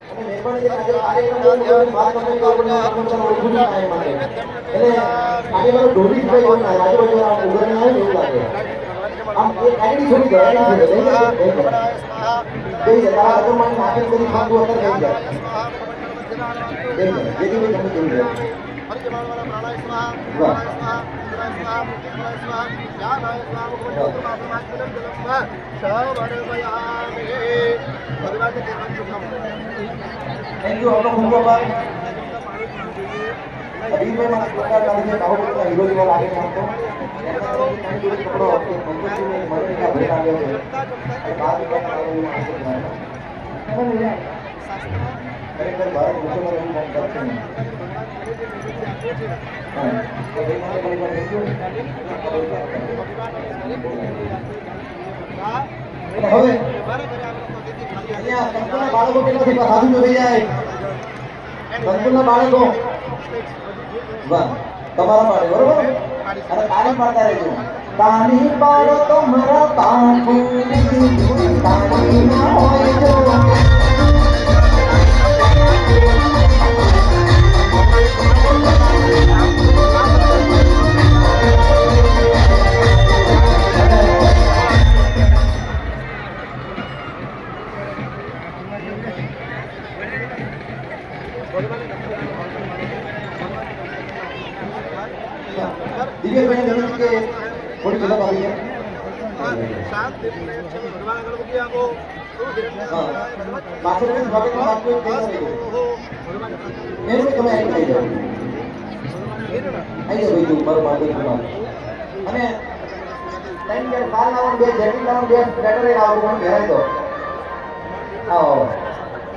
મહેરબાની આજે કાર્યક્રમ વાત તમને ઓળખું છું આ માટે એટલે આજે મારો ડોલી ભાઈ હોય ને રાજુ ભાઈ ઉગરને આવે એવું લાગે આમ એ કાઈડી થોડી દયાની છે બે જતા તો મને નાખી કરી ખાતું અત્યારે થઈ જાય જેથી મેં તમને કહ્યું थैंक यू आपका खूब आभार अभी मैं मारा प्रकार का मुझे बाहु का हीरो जी वाला आगे आपको टाइम पूरे कपड़ो आपके पंचायत में मरने का भेट आ गया है बाद में क्या करोगे करेक्टर भारत मुझे मरने का करते हैं हां तो भाई मारे बड़ी बात थैंक यू હવે અહીંયા સંપૂર્ણ બાળકો કેટલાથી સાધુ જોઈ જાય સંપૂર્ણ બાળકો વાહ તમારા પાડે બરોબર અને તાળી પાડતા રહેજો તાળી પાડો તો મારા બાપુ તાળી ના હોય જો दिव्य बहन गणेश के थोड़ी जगह आ गई है सात दिन में भगवान गणपति को मास्टर में स्वागत में आपको एक देना है मेरे को तुम्हें आई जाओ आई जाओ भाई तुम पर बात करो અને ટાઈમ કે કાલ નામ બે જેટિંગ નામ બે બેટર એ આવો કોણ ભેરાઈ દો આવો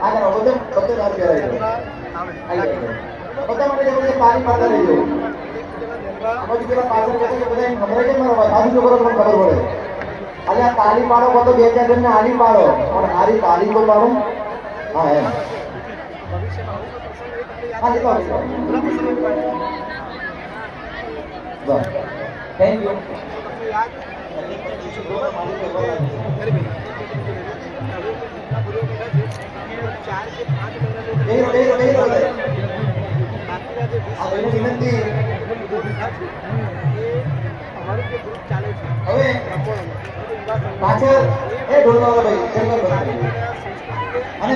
આગળ બધે બધે નામ ભેરાઈ દો આવી જાઓ બધા માટે જે પાણી પાડતા રહેજો અમારી પેલા પાછળ બેઠા કે બધાને ખબર છે મારો સાધુ છોકરો તમને ખબર પડે અલ્યા તાલી પાડો કો તો બે ચાર જણને આલી પાડો પણ હારી તાલી કો પાડો હા એમ હા લીધો બસ થેન્ક યુ વિનંતી હવે પાછળ એ ઢોલવાળા ભાઈ અને